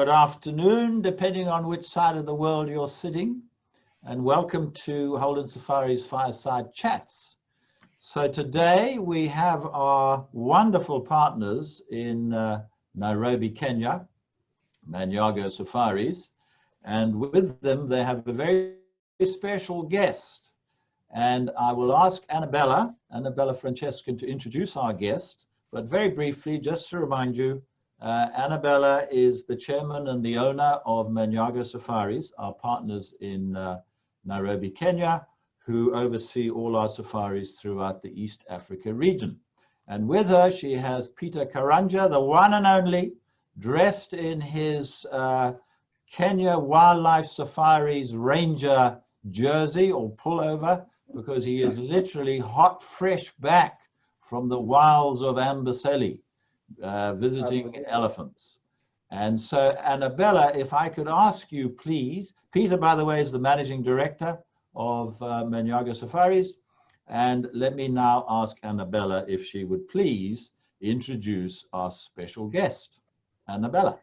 Good afternoon, depending on which side of the world you're sitting, and welcome to Holden Safari's Fireside Chats. So today we have our wonderful partners in Nairobi, Kenya, Manyago Safaris, and with them they have a very special guest. And I will ask Annabella Francesca to introduce our guest, but very briefly, just to remind you, Annabella is the chairman and the owner of Manyago Safaris, our partners in Nairobi, Kenya, who oversee all our safaris throughout the East Africa region. And with her, she has Peter Karanja, the one and only, dressed in his Kenya Wildlife Safaris Ranger jersey or pullover, because he is literally hot, fresh back from the wilds of Amboseli, visiting elephants. And so, Annabella, if I could ask you, please, Peter, by the way, is the managing director of Manyago Safaris, and let me now ask Annabella if she would please introduce our special guest. Annabella.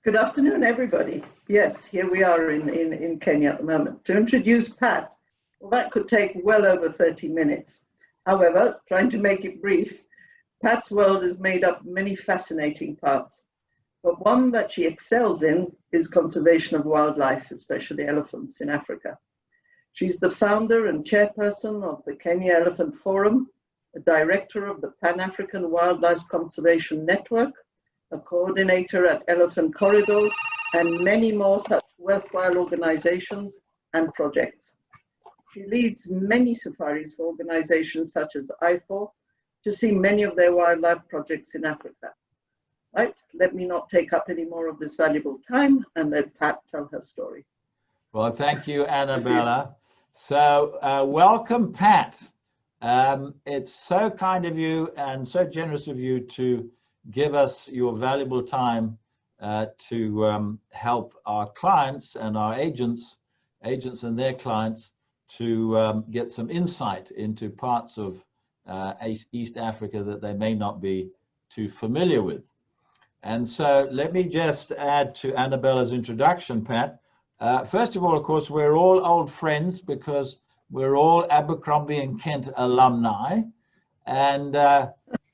Good afternoon, everybody. Yes, here we are in Kenya at the moment. To introduce Pat, well, that could take well over 30 minutes. However, trying to make it brief, Pat's world is made up of many fascinating parts, but one that she excels in is conservation of wildlife, especially elephants in Africa. She's the founder and chairperson of the Kenya Elephant Forum, a director of the Pan-African Wildlife Conservation Network, a coordinator at Elephant Corridors, and many more such worthwhile organizations and projects. She leads many safaris for organizations such as IFOR to see many of their wildlife projects in Africa. Right, let me not take up any more of this valuable time and let Pat tell her story. Well, thank you, Annabella. So welcome, Pat. It's so kind of you and so generous of you to give us your valuable time to help our clients and our agents and their clients to get some insight into parts of East Africa that they may not be too familiar with. And so let me just add to Annabella's introduction, Pat. First of all, of course, we're all old friends because we're all Abercrombie and Kent alumni. And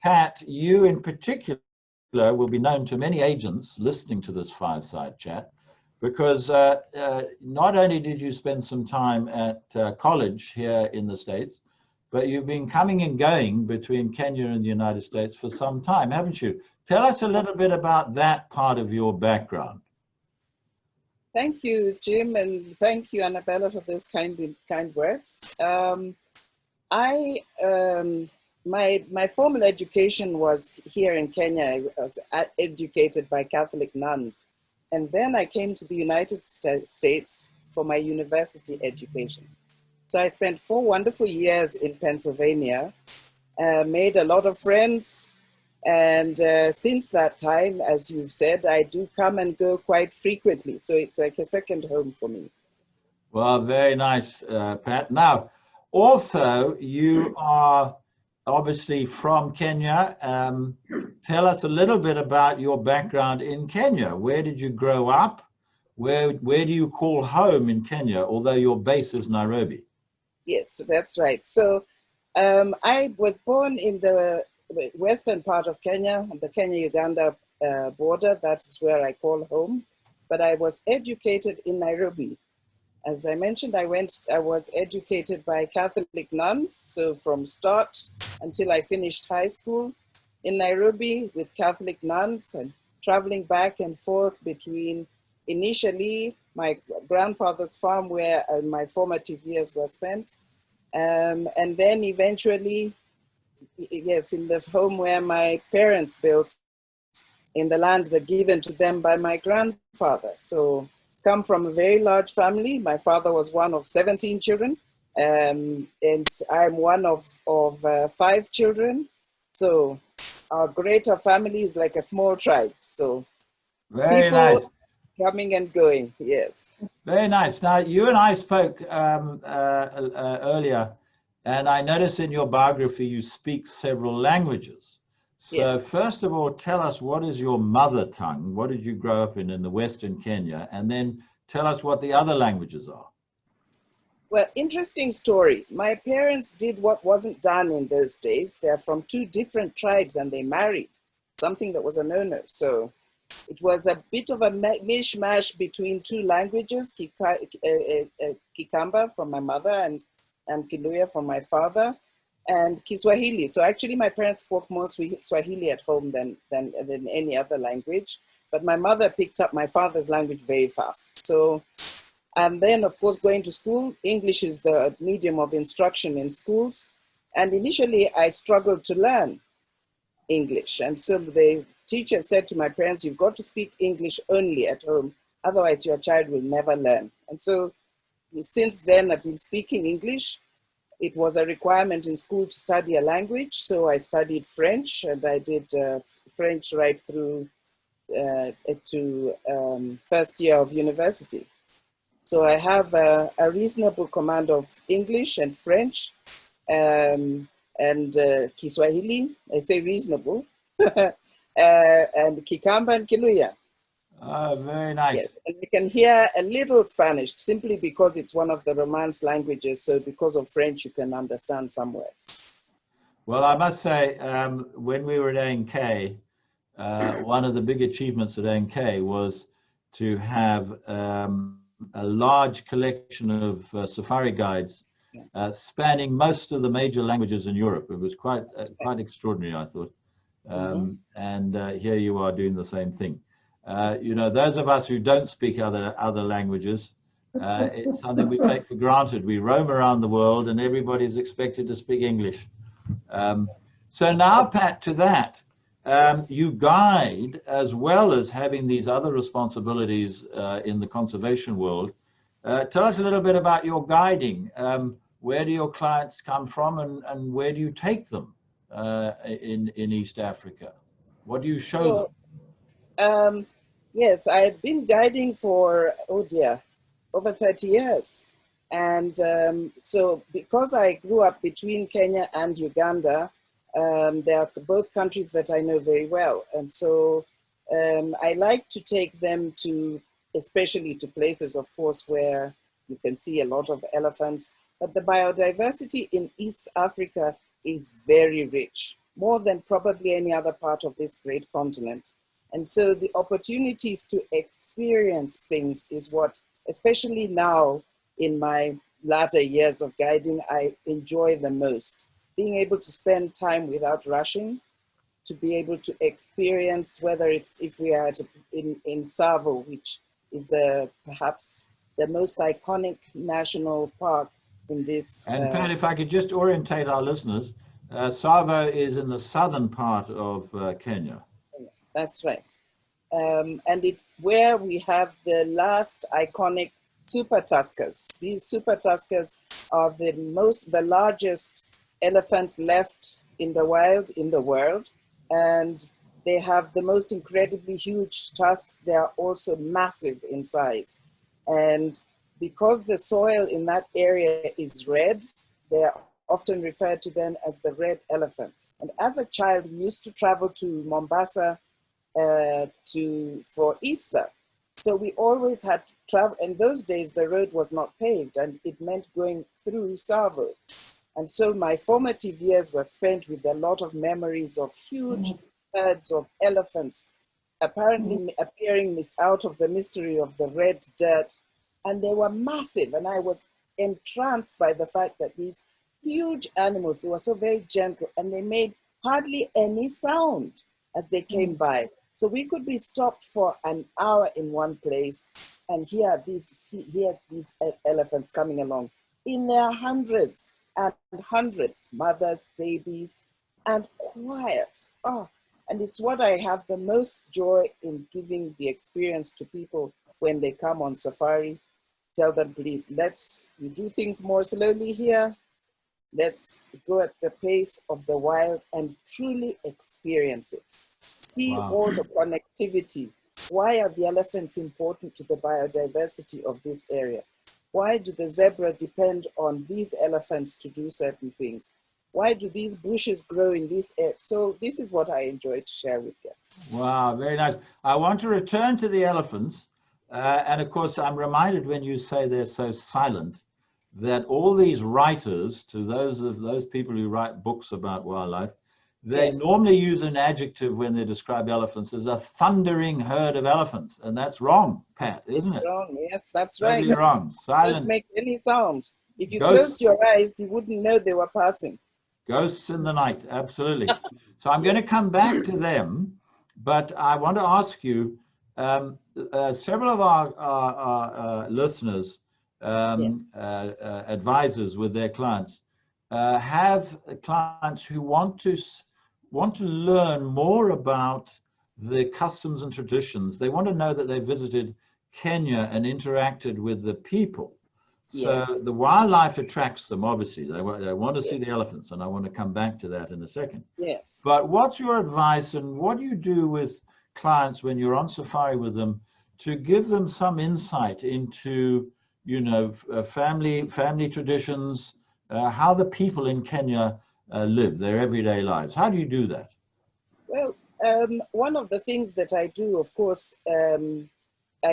Pat, you in particular will be known to many agents listening to this fireside chat, because not only did you spend some time at college here in the States, but you've been coming and going between Kenya and the United States for some time, haven't you? Tell us a little bit about that part of your background. Thank you, Jim, and thank you, Annabella, for those kind words. My formal education was here in Kenya. I was educated by Catholic nuns. And then I came to the United States for my university education. So I spent 4 wonderful years in Pennsylvania, made a lot of friends. And since that time, as you've said, I do come and go quite frequently. So it's like a second home for me. Well, very nice, Pat. Now, also, you are obviously from Kenya. Tell us a little bit about your background in Kenya. Where did you grow up? Where do you call home in Kenya, although your base is Nairobi? Yes, that's right. So I was born in the western part of Kenya, on the Kenya-Uganda border. That's where I call home. But I was educated in Nairobi. As I mentioned, I was educated by Catholic nuns. So from start until I finished high school in Nairobi with Catholic nuns, and traveling back and forth between initially my grandfather's farm where my formative years were spent. And then eventually, yes, in the home where my parents built in the land that given to them by my grandfather. So come from a very large family. My father was one of 17 children, and I'm one of 5 children. So our greater family is like a small tribe. So very nice. Coming and going, yes. Very nice. Now, you and I spoke earlier, and I noticed in your biography you speak several languages. So Yes. first of all, tell us, what is your mother tongue? What did you grow up in the Western Kenya? And then tell us what the other languages are. Well, interesting story. My parents did what wasn't done in those days. They're from two different tribes and they married, something that was a no-no. So it was a bit of a mishmash between two languages, Kikamba from my mother and Kiluya from my father, and Kiswahili. So actually my parents spoke more Swahili at home than any other language. But my mother picked up my father's language very fast. So, and then of course going to school, English is the medium of instruction in schools. And initially I struggled to learn English. And so the teacher said to my parents, you've got to speak English only at home, otherwise your child will never learn. And so since then I've been speaking English. It was a requirement in school to study a language. So I studied French and I did French right through to first year of university. So I have a reasonable command of English and French and Kiswahili. I say reasonable. And Kikamba and Kiluya. Oh, very nice. Yes. And you can hear a little Spanish simply because it's one of the Romance languages. So because of French, you can understand some words. Well, I must say, when we were at A&K, one of the big achievements at A&K was to have a large collection of safari guides spanning most of the major languages in Europe. It was quite extraordinary, I thought. And here you are doing the same thing. You know, those of us who don't speak other languages, it's something we take for granted. We roam around the world and everybody's expected to speak English. So now, Pat, to that, you guide as well as having these other responsibilities in the conservation world. Tell us a little bit about your guiding. Where do your clients come from and where do you take them in East Africa? What do you show them? Yes, I've been guiding for, over 30 years. And so because I grew up between Kenya and Uganda, they are both countries that I know very well. And so I like to take them to, especially to places, of course, where you can see a lot of elephants. But the biodiversity in East Africa is very rich, more than probably any other part of this great continent. And so the opportunities to experience things is what, especially now in my latter years of guiding, I enjoy the most. Being able to spend time without rushing, to be able to experience, whether it's if we are in Tsavo, which is perhaps the most iconic national park in this. And Pat, if I could just orientate our listeners, Tsavo is in the southern part of Kenya. That's right. And it's where we have the last iconic super tuskers. These super tuskers are the largest elephants left in the wild in the world. And they have the most incredibly huge tusks. They are also massive in size. And because the soil in that area is red, they are often referred to them as the red elephants. And as a child, we used to travel to Mombasa for Easter. So we always had to travel. In those days, the road was not paved and it meant going through Tsavo. And so my formative years were spent with a lot of memories of huge herds of elephants, apparently appearing out of the mystery of the red dirt. And they were massive. And I was entranced by the fact that these huge animals, they were so very gentle and they made hardly any sound as they came by. So we could be stopped for an hour in one place and hear these elephants coming along in their hundreds and hundreds, mothers, babies, and quiet. Oh, and it's what I have the most joy in giving the experience to people when they come on safari. Tell them, please, we do things more slowly here. Let's go at the pace of the wild and truly experience it. See all the connectivity. Why are the elephants important to the biodiversity of this area? Why do the zebra depend on these elephants to do certain things? Why do these bushes grow in this area? So this is what I enjoy to share with guests. Wow, very nice. I want to return to the elephants. And of course, I'm reminded when you say they're so silent, that all these writers, to those people who write books about wildlife, they Yes. normally use an adjective when they describe elephants as a thundering herd of elephants. And that's wrong, Pat, isn't it? Wrong. Yes, that's Totally right. wrong. Don't Silent make any sound. If you ghosts. closed your eyes, you wouldn't know they were passing. Ghosts in the night, absolutely. So I'm going to come back to them, but I want to ask you, several of our listeners, advisors with their clients, have clients who want to learn more about the customs and traditions. They want to know that they visited Kenya and interacted with the people. So Yes. the wildlife attracts them, obviously. They want to see Yes. the elephants, and I want to come back to that in a second. Yes. But what's your advice, and what do you do with clients when you're on safari with them to give them some insight into, you know, family traditions, how the people in Kenya live their everyday lives? How do you do that? Well, one of the things that I do, of course,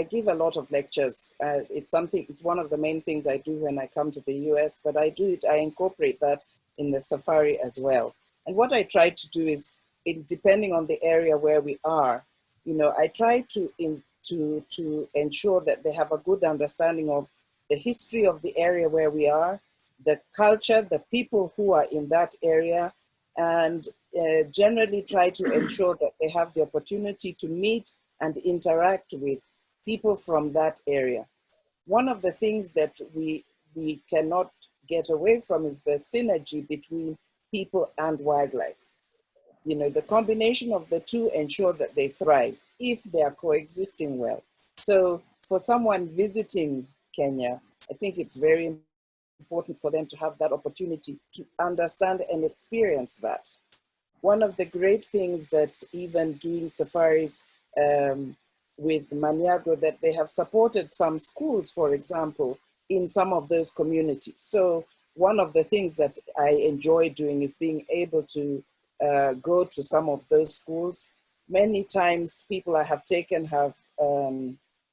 I give a lot of lectures. It's one of the main things I do when I come to the US, but I incorporate that in the safari as well. And what I try to do is, depending on the area where we are, you know, I try to ensure that they have a good understanding of the history of the area where we are, the culture, the people who are in that area, and generally try to ensure that they have the opportunity to meet and interact with people from that area. One of the things that we cannot get away from is the synergy between people and wildlife. You know, the combination of the two ensure that they thrive if they are coexisting well. So for someone visiting Kenya, I think it's very important for them to have that opportunity to understand and experience that. One of the great things that even doing safaris with Maniago, that they have supported some schools, for example, in some of those communities. So one of the things that I enjoy doing is being able to go to some of those schools. Many times people I have taken have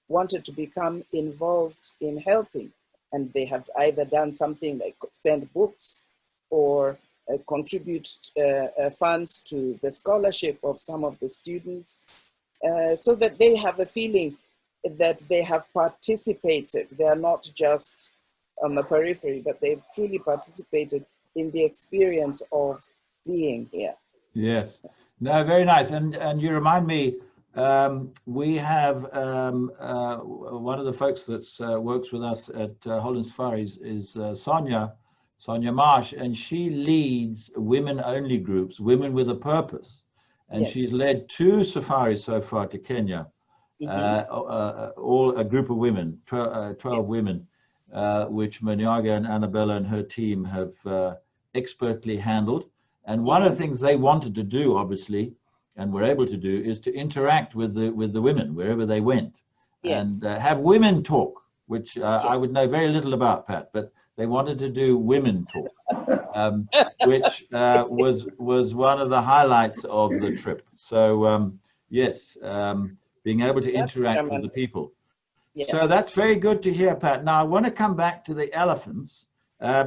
wanted to become involved in helping, and they have either done something like send books or contribute funds to the scholarship of some of the students, so that they have a feeling that they have participated. They are not just on the periphery, but they've truly participated in the experience of being here. Yes. No, very nice. And you remind me, we have one of the folks that works with us at Holland Safaris is Sonia Marsh, and she leads women-only groups, Women with a Purpose. And Yes. she's led 2 safaris so far to Kenya, all a group of women, 12 women, which Maniaga and Annabella and her team have expertly handled. And one of the things they wanted to do, obviously, and were able to do, is to interact with the women wherever they went, Yes. and have women talk, which I would know very little about, Pat, but they wanted to do women talk, which was one of the highlights of the trip. So yes, being able to interact with the people. Yes. So that's very good to hear, Pat. Now I want to come back to the elephants.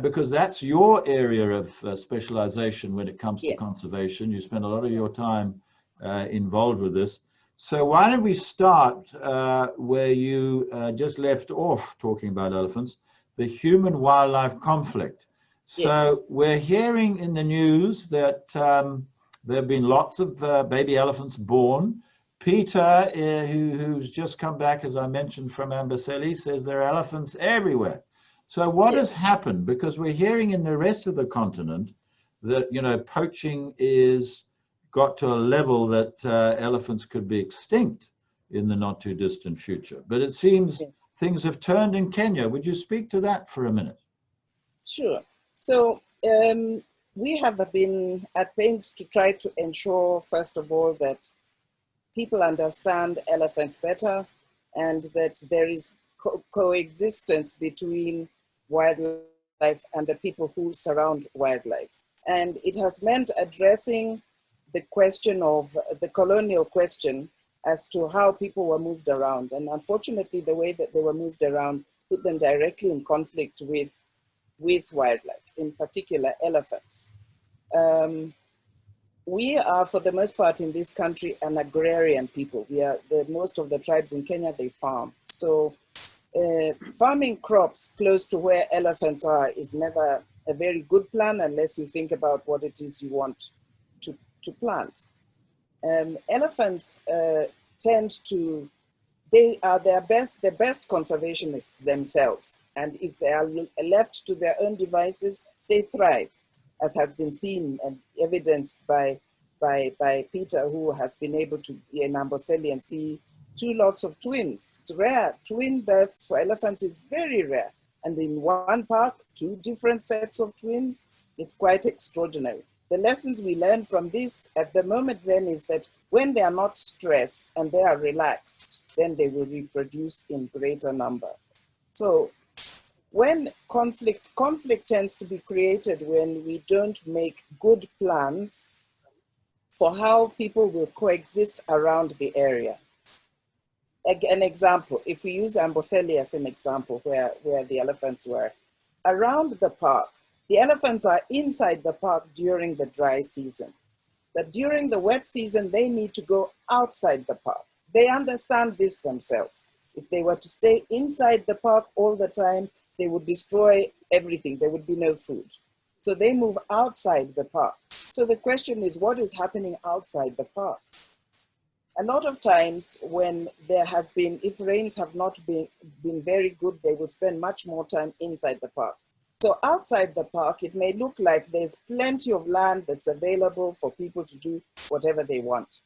Because that's your area of specialization when it comes to conservation. You spend a lot of your time involved with this. So why don't we start where you just left off talking about elephants, the human-wildlife conflict. So we're hearing in the news that there have been lots of baby elephants born. Peter, who's just come back, as I mentioned, from Amboseli, says there are elephants everywhere. So what has happened? Because we're hearing in the rest of the continent that, you know, poaching is got to a level that elephants could be extinct in the not too distant future. But it seems things have turned in Kenya. Would you speak to that for a minute? Sure. So we have been at pains to try to ensure, first of all, that people understand elephants better and that there is coexistence between wildlife and the people who surround wildlife. And it has meant addressing the question of the colonial question as to how people were moved around. And unfortunately, the way that they were moved around put them directly in conflict with wildlife, in particular elephants. We are, for the most part in this country, an agrarian people. Most of the tribes in Kenya, they farm. So farming crops close to where elephants are is never a very good plan unless you think about what it is you want to plant. Elephants tend to, they are the best conservationists themselves. And if they are left to their own devices, they thrive, as has been seen and evidenced by Peter, who has been able to be in Amboseli and see 2 lots of twins. It's rare. Twin births for elephants is very rare. And in one park, 2 different sets of twins, it's quite extraordinary. The lessons we learn from this at the moment then is that when they are not stressed and they are relaxed, then they will reproduce in greater number. So when conflict tends to be created when we don't make good plans for how people will coexist around the area. An example, if we use Amboseli as an example where the elephants were, around the park, the elephants are inside the park during the dry season. But during the wet season, they need to go outside the park. They understand this themselves. If they were to stay inside the park all the time, they would destroy everything. There would be no food. So they move outside the park. So the question is, what is happening outside the park? A lot of times when there has been, if rains have not been very good, they will spend much more time inside the park. So outside the park, it may look like there's plenty of land that's available for people to do whatever they want.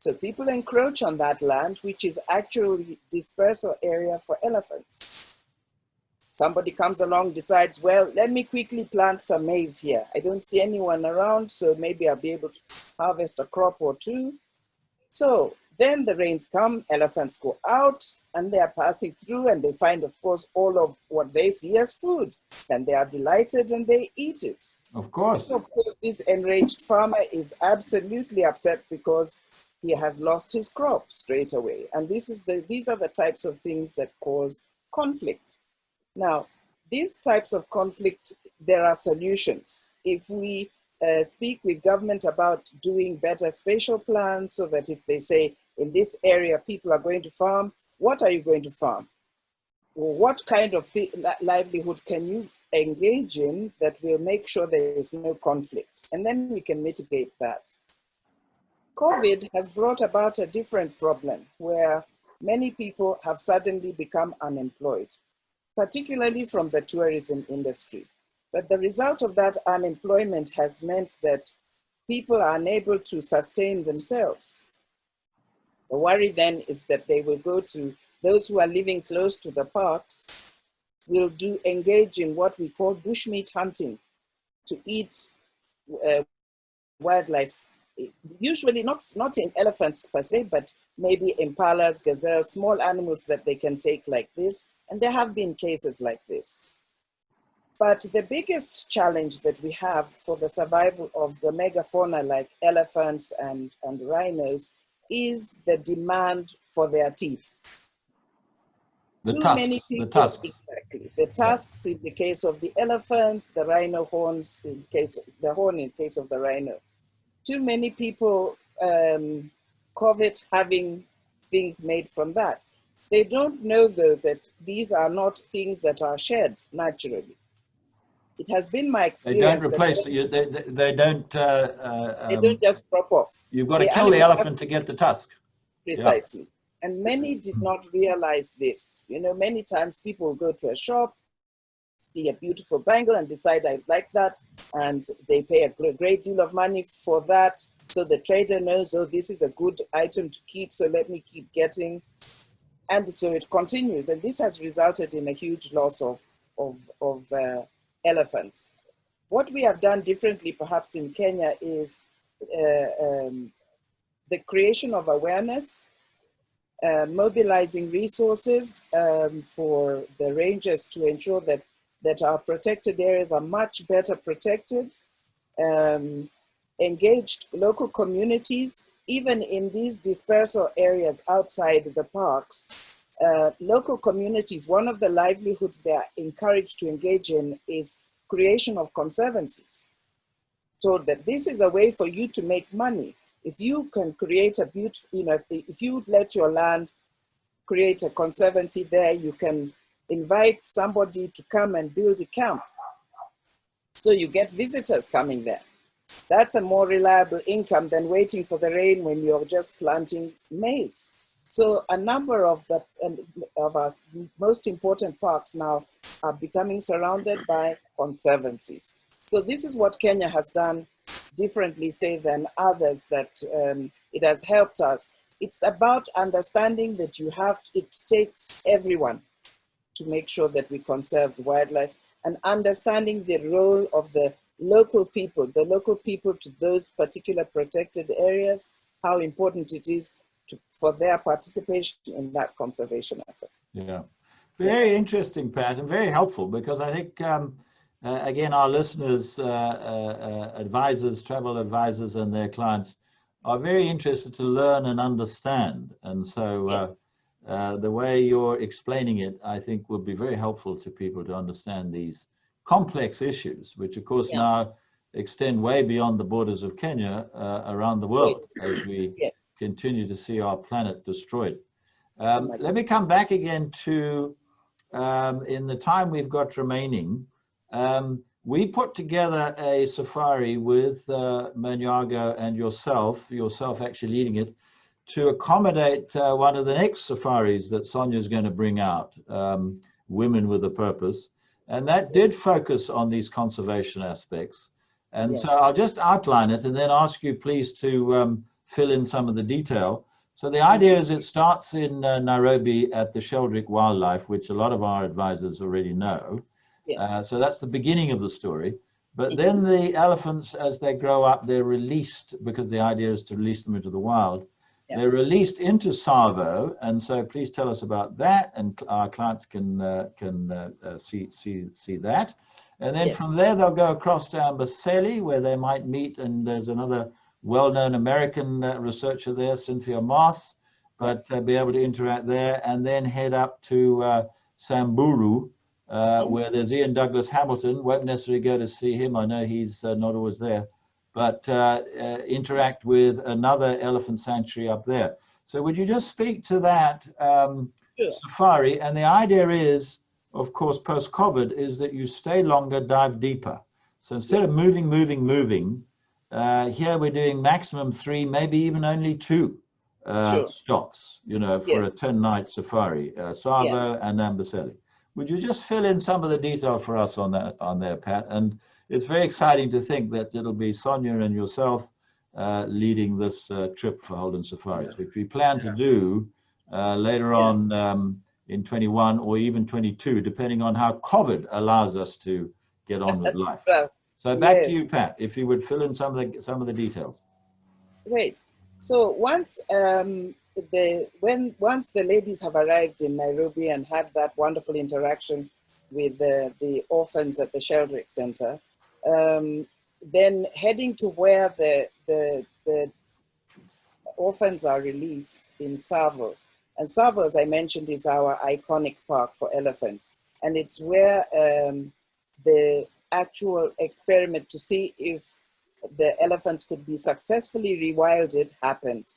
So people encroach on that land, which is actually dispersal area for elephants. Somebody comes along, decides, well, let me quickly plant some maize here. I don't see anyone around, so maybe I'll be able to harvest a crop or 2. So then the rains come, elephants go out, and they are passing through, and they find, of course, all of what they see as food. And they are delighted, and they eat it. Of course. So, of course, this enraged farmer is absolutely upset because he has lost his crop straight away. And these are the types of things that cause conflict. Now, these types of conflict, there are solutions. If we speak with government about doing better spatial plans so that if they say in this area people are going to farm, what are you going to farm? Or what kind of livelihood can you engage in that will make sure there is no conflict? And then we can mitigate that. COVID has brought about a different problem where many people have suddenly become unemployed, particularly from the tourism industry. But the result of that unemployment has meant that people are unable to sustain themselves. The worry then is that they will go to those who are living close to the parks will engage in what we call bushmeat hunting to eat wildlife. Usually not in elephants per se, but maybe impalas, gazelles, small animals that they can take like this. And there have been cases like this. But the biggest challenge that we have for the survival of the megafauna like elephants and rhinos is the demand for their teeth. The tusks. Exactly. The tusks in the case of the elephants, the rhino horns in case of the rhino. Too many people covet having things made from that. They don't know though that these are not things that are shed naturally. It has been my experience. They don't replace, they don't just drop off. You've got to kill the elephant to get the tusk. Precisely. Yeah. And many did not realize this. You know, many times people go to a shop, see a beautiful bangle and decide I like that. And they pay a great deal of money for that. So the trader knows, oh, this is a good item to keep, so let me keep getting. And so it continues. And this has resulted in a huge loss of elephants. What we have done differently perhaps in Kenya is the creation of awareness, mobilizing resources for the rangers to ensure that our protected areas are much better protected, engaged local communities, even in these dispersal areas outside the parks. Local communities, one of the livelihoods they are encouraged to engage in is creation of conservancies. So that this is a way for you to make money. If you can create a beautiful, if you let your land create a conservancy there, you can invite somebody to come and build a camp. So you get visitors coming there. That's a more reliable income than waiting for the rain when you're just planting maize. So a number of our most important parks now are becoming surrounded by conservancies. So this is what Kenya has done differently, say, than others, that it has helped us. It's about understanding that it takes everyone to make sure that we conserve the wildlife, and understanding the role of the local people to those particular protected areas, how important it is for their participation in that conservation effort. Yeah, very interesting, Pat, and very helpful, because I think, again, our listeners, advisors, travel advisors and their clients are very interested to learn and understand. And so the way you're explaining it, I think, would be very helpful to people to understand these complex issues, which of course now extend way beyond the borders of Kenya, around the world, as we continue to see our planet destroyed. Let me come back again to, in the time we've got remaining, we put together a safari with Manyago and yourself actually leading it, to accommodate one of the next safaris that Sonia is going to bring out, Women with a Purpose. And that did focus on these conservation aspects. And so I'll just outline it and then ask you please to fill in some of the detail. So the idea is it starts in Nairobi at the Sheldrick Wildlife, which a lot of our advisors already know. So that's the beginning of the story. But then the elephants, as they grow up, they're released, because the idea is to release them into the wild. They're released into Tsavo, and so please tell us about that, and our clients can see that. And then from there they'll go across to Amboseli, where they might meet, and there's another well-known American researcher there, Cynthia Moss, but be able to interact there, and then head up to Samburu, where there's Ian Douglas Hamilton. Won't necessarily go to see him, I know he's not always there, but interact with another elephant sanctuary up there. So would you just speak to that safari? And the idea is, of course, post-COVID, is that you stay longer, dive deeper. So instead of moving, here we're doing maximum 3, maybe even only 2 stops, for a 10-night safari, Tsavo and Amboseli. Would you just fill in some of the detail for us on there, Pat? And it's very exciting to think that it'll be Sonia and yourself leading this trip for Holden Safaris, which we plan to do later on in 21 or even 22, depending on how COVID allows us to get on with life. So back to you, Pat, if you would fill in some of the details. Great. So once once the ladies have arrived in Nairobi and had that wonderful interaction with the orphans at the Sheldrick Center, then heading to where the orphans are released in Tsavo. And Tsavo, as I mentioned, is our iconic park for elephants. And it's where the actual experiment to see if the elephants could be successfully rewilded happened.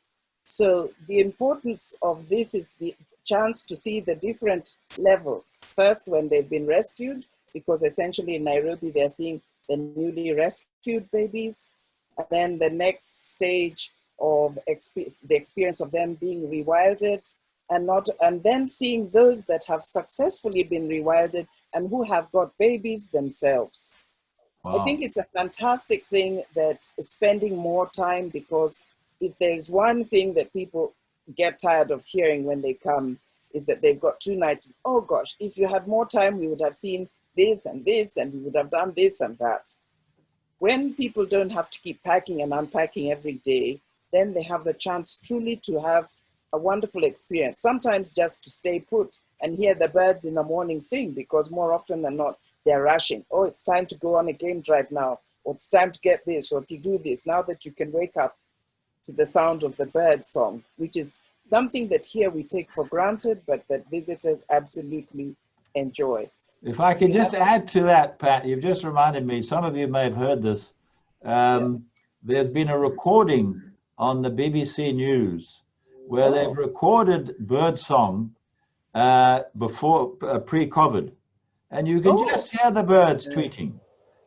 So the importance of this is the chance to see the different levels. First, when they've been rescued, because essentially in Nairobi, they're seeing the newly rescued babies. And then the next stage of the experience of them being rewilded, and then seeing those that have successfully been rewilded and who have got babies themselves. Wow. I think it's a fantastic thing that spending more time, because if there's one thing that people get tired of hearing when they come, is that they've got 2 nights. Oh gosh, if you had more time, we would have seen this, and we would have done this and that. When people don't have to keep packing and unpacking every day, then they have the chance truly to have a wonderful experience. Sometimes just to stay put and hear the birds in the morning sing, because more often than not, they're rushing. Oh, it's time to go on a game drive now. or it's time to get this or to do this, now that you can wake up to the sound of the bird song, which is something that here we take for granted, but that visitors absolutely enjoy. If I could just add to that, Pat, you've just reminded me, some of you may have heard this. There's been a recording on the BBC News where they've recorded birdsong before pre-COVID, and you can just hear the birds tweeting.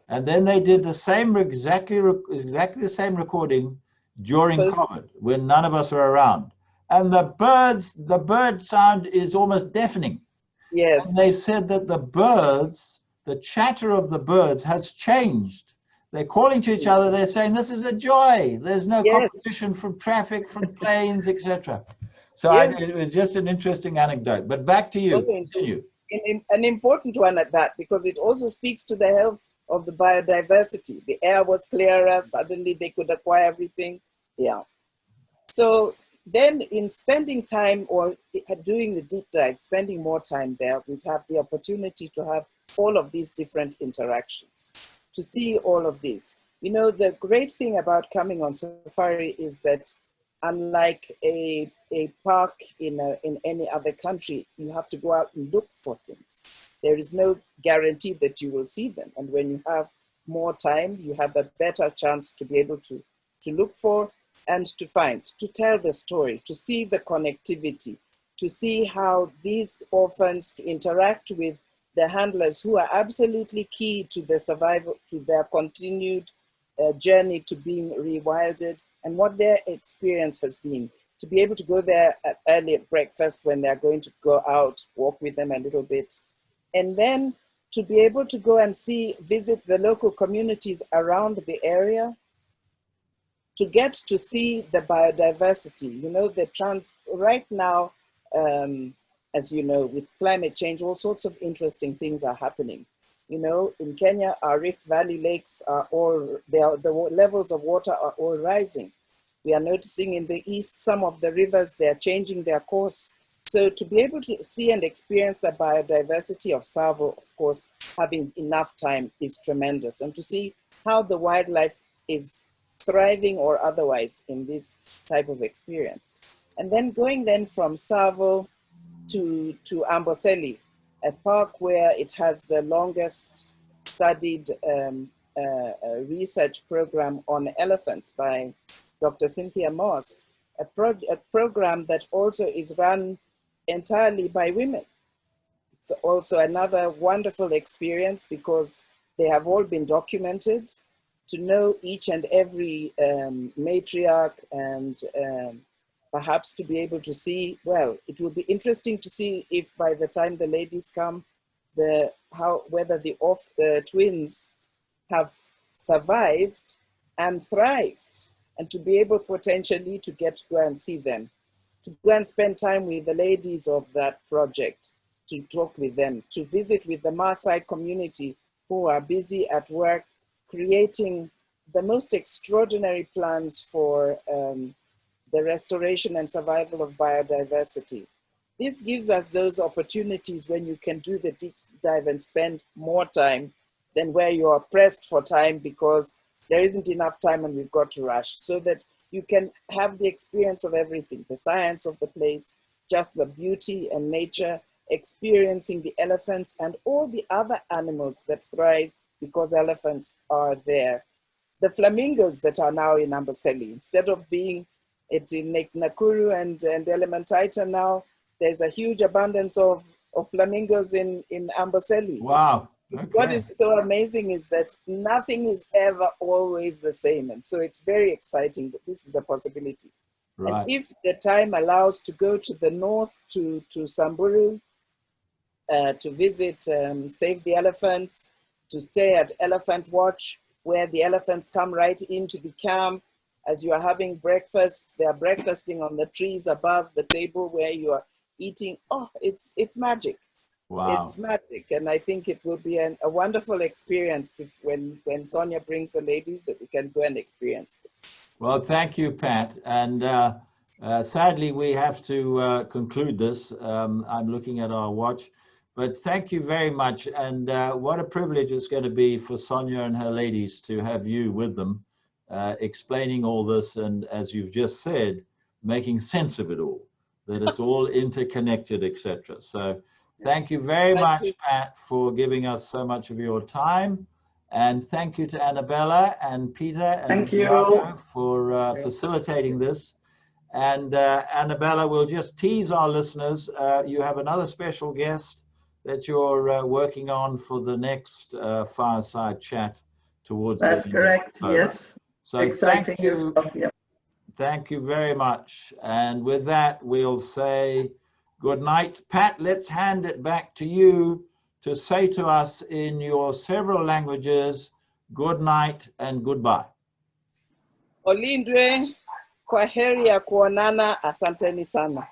And then they did the same, exactly the same recording during COVID, when none of us were around. And the bird sound is almost deafening. Yes. And they said that the chatter of the birds has changed. They're calling to each other. They're saying, this is a joy. There's no competition from traffic, from planes, etc. So it was just an interesting anecdote. But back to you. Continue. An important one at that, because it also speaks to the health of the biodiversity. The air was clearer. Suddenly they could acquire everything. Yeah. So then in spending time or doing the deep dive, spending more time there, we have the opportunity to have all of these different interactions, to see all of this. You know, the great thing about coming on safari is that unlike a park in any other country, you have to go out and look for things. There is no guarantee that you will see them. And when you have more time, you have a better chance to be able to look for and to find, to tell the story, to see the connectivity, to see how these orphans to interact with the handlers who are absolutely key to the survival, to their continued journey to being rewilded, and what their experience has been. To be able to go there early at breakfast when they're going to go out, walk with them a little bit, and then to be able to go and visit the local communities around the area, to get to see the biodiversity. You know, right now, as you know, with climate change, all sorts of interesting things are happening. You know, in Kenya, our Rift Valley lakes the levels of water are all rising. We are noticing in the east, some of the rivers, they're changing their course. So to be able to see and experience the biodiversity of Tsavo, of course, having enough time is tremendous. And to see how the wildlife is thriving or otherwise in this type of experience. And then going from Tsavo to Amboseli, a park where it has the longest studied research program on elephants by Dr. Cynthia Moss, a program that also is run entirely by women. It's also another wonderful experience because they have all been documented, to know each and every matriarch, and perhaps to be able to see, well, it will be interesting to see if by the time the ladies come, whether the twins have survived and thrived, and to be able potentially to get to go and see them, to go and spend time with the ladies of that project, to talk with them, to visit with the Maasai community who are busy at work creating the most extraordinary plans for the restoration and survival of biodiversity. This gives us those opportunities when you can do the deep dive and spend more time than where you are pressed for time because there isn't enough time and we've got to rush, so that you can have the experience of everything, the science of the place, just the beauty and nature, experiencing the elephants and all the other animals that thrive because elephants are there. The flamingos that are now in Amboseli, instead of being in Nakuru and Elementaita now, there's a huge abundance of flamingos in Amboseli. Wow. Okay. What is so amazing is that nothing is ever always the same. And so it's very exciting that this is a possibility. Right. And if the time allows to go to the north, to Samburu, to visit Save the Elephants, to stay at Elephant Watch, where the elephants come right into the camp. As you are having breakfast, they are breakfasting on the trees above the table where you are eating. Oh, it's magic. Wow. It's magic. And I think it will be a wonderful experience when Sonia brings the ladies, that we can go and experience this. Well, thank you, Pat. And sadly, we have to conclude this. I'm looking at our watch. But thank you very much. And what a privilege it's going to be for Sonia and her ladies to have you with them, explaining all this. And as you've just said, making sense of it all, that it's all interconnected, etc. So thank you very much, Pat, for giving us so much of your time. And thank you to Annabella and Peter and Diego for facilitating this. And Annabella, we'll just tease our listeners. You have another special guest that you're working on for the next fireside chat towards That's the correct, yes. So exciting thank you. as well, yeah. Thank you very much. And with that, we'll say good night. Pat, let's hand it back to you to say to us in your several languages, good night and goodbye. Olindwe, kwaheri ya kuonana, asanteni sana.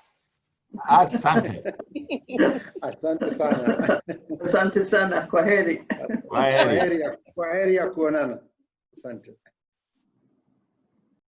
Asante. Asante sana. Asante sana, kwaheri. Kwaheri. Kwaheri ya kuonana. Asante.